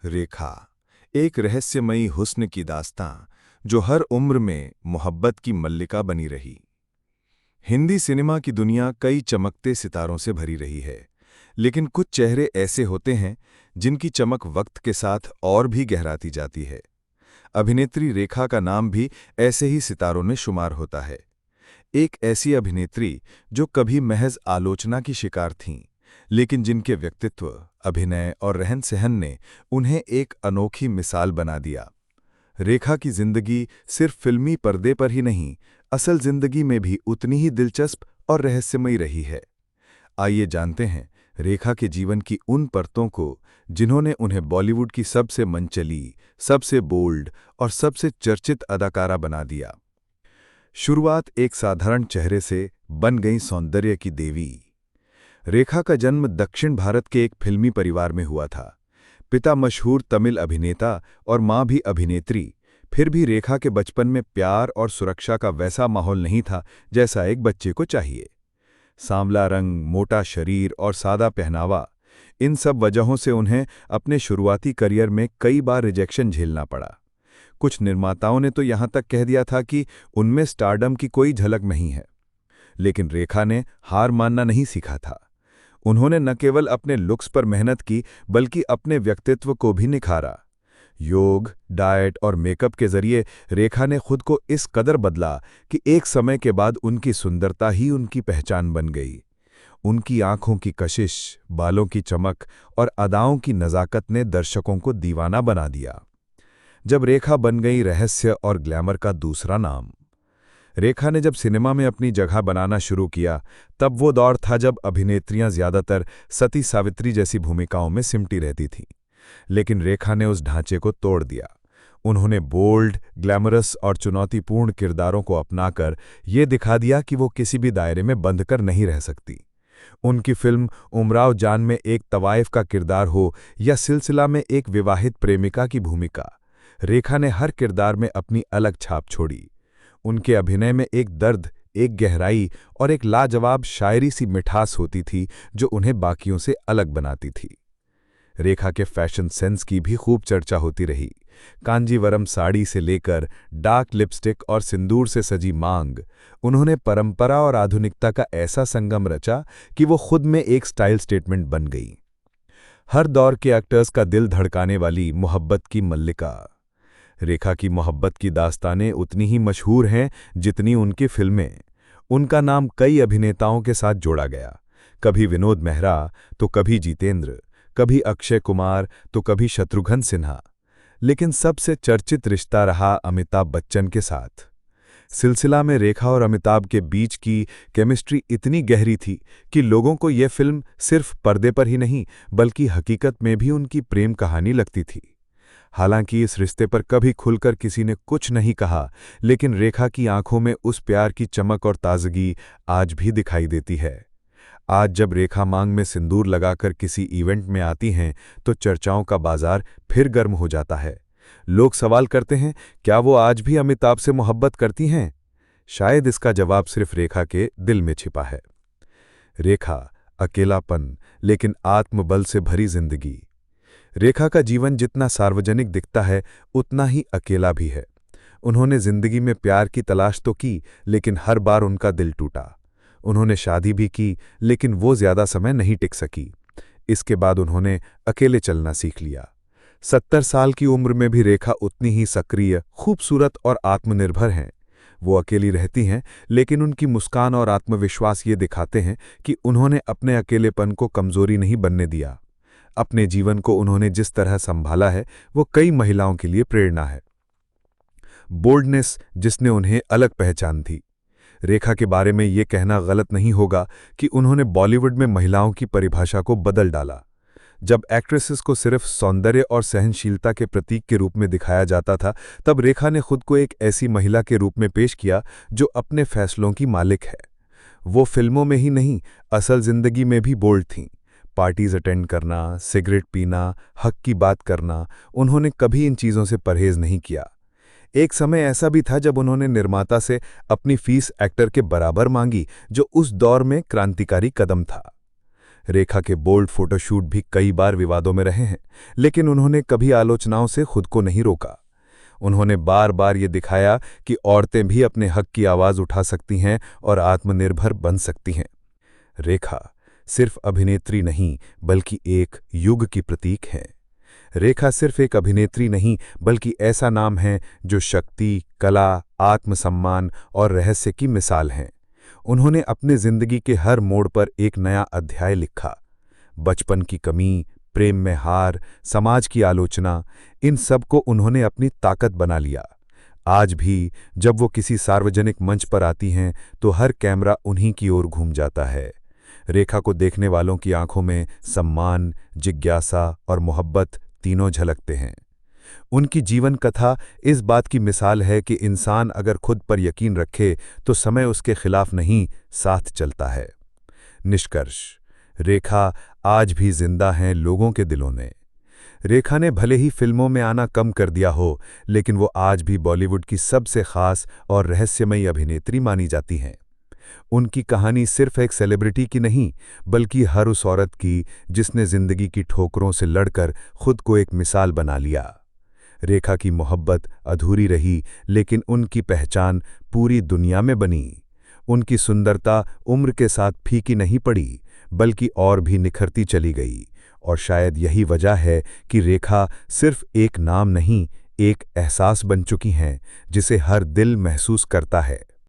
रेखा, एक रहस्यमयी हुस्न की दास्तां जो हर उम्र में मोहब्बत की मल्लिका बनी रही। हिंदी सिनेमा की दुनिया कई चमकते सितारों से भरी रही है, लेकिन कुछ चेहरे ऐसे होते हैं जिनकी चमक वक्त के साथ और भी गहराती जाती है। अभिनेत्री रेखा का नाम भी ऐसे ही सितारों में शुमार होता है। एक ऐसी अभिनेत्री जो कभी महज आलोचना की शिकार थीं, लेकिन जिनके व्यक्तित्व, अभिनय और रहन-सहन ने उन्हें एक अनोखी मिसाल बना दिया। रेखा की जिंदगी सिर्फ फिल्मी पर्दे पर ही नहीं, असल जिंदगी में भी उतनी ही दिलचस्प और रहस्यमयी रही है। आइए जानते हैं रेखा के जीवन की उन परतों को, जिन्होंने उन्हें बॉलीवुड की सबसे मनचली, सबसे बोल्ड और सबसे चर्चित अदाकारा बना दिया। शुरुआत एक साधारण चेहरे से बन गई सौंदर्य की देवी। रेखा का जन्म दक्षिण भारत के एक फिल्मी परिवार में हुआ था। पिता मशहूर तमिल अभिनेता और मां भी अभिनेत्री। फिर भी रेखा के बचपन में प्यार और सुरक्षा का वैसा माहौल नहीं था जैसा एक बच्चे को चाहिए। सांवला रंग, मोटा शरीर और सादा पहनावा, इन सब वजहों से उन्हें अपने शुरुआती करियर में कई बार रिजेक्शन झेलना पड़ा। कुछ निर्माताओं ने तो यहां तक कह दिया था कि उनमें स्टारडम की कोई झलक नहीं है। लेकिन रेखा ने हार मानना नहीं सीखा था। उन्होंने न केवल अपने लुक्स पर मेहनत की, बल्कि अपने व्यक्तित्व को भी निखारा। योग, डाइट और मेकअप के जरिए रेखा ने खुद को इस कदर बदला कि एक समय के बाद उनकी सुंदरता ही उनकी पहचान बन गई। उनकी आंखों की कशिश, बालों की चमक और अदाओं की नज़ाकत ने दर्शकों को दीवाना बना दिया। जब रेखा बन गई रहस्य और ग्लैमर का दूसरा नाम। रेखा ने जब सिनेमा में अपनी जगह बनाना शुरू किया, तब वो दौर था जब अभिनेत्रियां ज्यादातर सती सावित्री जैसी भूमिकाओं में सिमटी रहती थीं। लेकिन रेखा ने उस ढांचे को तोड़ दिया। उन्होंने बोल्ड, ग्लैमरस और चुनौतीपूर्ण किरदारों को अपनाकर ये दिखा दिया कि वो किसी भी दायरे में बंध कर नहीं रह सकती। उनकी फिल्म उमराव जान में एक तवाइफ का किरदार हो या सिलसिला में एक विवाहित प्रेमिका की भूमिका, रेखा ने हर किरदार में अपनी अलग छाप छोड़ी। उनके अभिनय में एक दर्द, एक गहराई और एक लाजवाब शायरी सी मिठास होती थी जो उन्हें बाकियों से अलग बनाती थी। रेखा के फैशन सेंस की भी खूब चर्चा होती रही। कांजीवरम साड़ी से लेकर डार्क लिपस्टिक और सिंदूर से सजी मांग, उन्होंने परंपरा और आधुनिकता का ऐसा संगम रचा कि वो खुद में एक स्टाइल स्टेटमेंट बन गई। हर दौर के एक्टर्स का दिल धड़काने वाली मोहब्बत की मल्लिका। रेखा की मोहब्बत की दास्तानें उतनी ही मशहूर हैं जितनी उनकी फिल्में। उनका नाम कई अभिनेताओं के साथ जोड़ा गया, कभी विनोद मेहरा तो कभी जितेंद्र, कभी अक्षय कुमार तो कभी शत्रुघ्न सिन्हा। लेकिन सबसे चर्चित रिश्ता रहा अमिताभ बच्चन के साथ। सिलसिला में रेखा और अमिताभ के बीच की केमिस्ट्री इतनी गहरी थी कि लोगों को यह फिल्म सिर्फ पर्दे पर ही नहीं, बल्कि हकीकत में भी उनकी प्रेम कहानी लगती थी। हालांकि इस रिश्ते पर कभी खुलकर किसी ने कुछ नहीं कहा, लेकिन रेखा की आंखों में उस प्यार की चमक और ताजगी आज भी दिखाई देती है। आज जब रेखा मांग में सिंदूर लगाकर किसी इवेंट में आती हैं, तो चर्चाओं का बाजार फिर गर्म हो जाता है। लोग सवाल करते हैं, क्या वो आज भी अमिताभ से मोहब्बत करती हैं? शायद इसका जवाब सिर्फ रेखा के दिल में छिपा है। रेखा, अकेलापन लेकिन आत्मबल से भरी जिंदगी। रेखा का जीवन जितना सार्वजनिक दिखता है, उतना ही अकेला भी है। उन्होंने जिंदगी में प्यार की तलाश तो की, लेकिन हर बार उनका दिल टूटा। उन्होंने शादी भी की, लेकिन वो ज्यादा समय नहीं टिक सकी। इसके बाद उन्होंने अकेले चलना सीख लिया। 70 साल की उम्र में भी रेखा उतनी ही सक्रिय, खूबसूरत और आत्मनिर्भर हैं। वो अकेली रहती हैं, लेकिन उनकी मुस्कान और आत्मविश्वास ये दिखाते हैं कि उन्होंने अपने अकेलेपन को कमजोरी नहीं बनने दिया। अपने जीवन को उन्होंने जिस तरह संभाला है, वो कई महिलाओं के लिए प्रेरणा है। बोल्डनेस जिसने उन्हें अलग पहचान दी। रेखा के बारे में ये कहना गलत नहीं होगा कि उन्होंने बॉलीवुड में महिलाओं की परिभाषा को बदल डाला। जब एक्ट्रेसेस को सिर्फ सौंदर्य और सहनशीलता के प्रतीक के रूप में दिखाया जाता था, तब रेखा ने खुद को एक ऐसी महिला के रूप में पेश किया जो अपने फैसलों की मालिक है। वो फिल्मों में ही नहीं, असल जिंदगी में भी बोल्ड थीं। पार्टीज अटेंड करना, सिगरेट पीना, हक की बात करना, उन्होंने कभी इन चीज़ों से परहेज नहीं किया। एक समय ऐसा भी था जब उन्होंने निर्माता से अपनी फीस एक्टर के बराबर मांगी, जो उस दौर में क्रांतिकारी कदम था। रेखा के बोल्ड फोटोशूट भी कई बार विवादों में रहे हैं, लेकिन उन्होंने कभी आलोचनाओं से खुद को नहीं रोका। उन्होंने बार बार ये दिखाया कि औरतें भी अपने हक की आवाज़ उठा सकती हैं और आत्मनिर्भर बन सकती हैं। रेखा सिर्फ अभिनेत्री नहीं बल्कि एक युग की प्रतीक है। रेखा सिर्फ एक अभिनेत्री नहीं बल्कि ऐसा नाम है जो शक्ति, कला, आत्मसम्मान और रहस्य की मिसाल है। उन्होंने अपने जिंदगी के हर मोड़ पर एक नया अध्याय लिखा। बचपन की कमी, प्रेम में हार, समाज की आलोचना, इन सब को उन्होंने अपनी ताकत बना लिया। आज भी जब वो किसी सार्वजनिक मंच पर आती हैं तो हर कैमरा उन्हीं की ओर घूम जाता है। रेखा को देखने वालों की आंखों में सम्मान, जिज्ञासा और मोहब्बत तीनों झलकते हैं। उनकी जीवन कथा इस बात की मिसाल है कि इंसान अगर खुद पर यकीन रखे तो समय उसके खिलाफ नहीं, साथ चलता है। निष्कर्ष: रेखा आज भी जिंदा हैं लोगों के दिलों में। रेखा ने भले ही फिल्मों में आना कम कर दिया हो, लेकिन वो आज भी बॉलीवुड की सबसे खास और रहस्यमयी अभिनेत्री मानी जाती हैं। उनकी कहानी सिर्फ एक सेलिब्रिटी की नहीं, बल्कि हर उस औरत की जिसने जिंदगी की ठोकरों से लड़कर खुद को एक मिसाल बना लिया। रेखा की मोहब्बत अधूरी रही, लेकिन उनकी पहचान पूरी दुनिया में बनी। उनकी सुंदरता उम्र के साथ फीकी नहीं पड़ी, बल्कि और भी निखरती चली गई। और शायद यही वजह है कि रेखा सिर्फ एक नाम नहीं, एक एहसास बन चुकी हैं जिसे हर दिल महसूस करता है।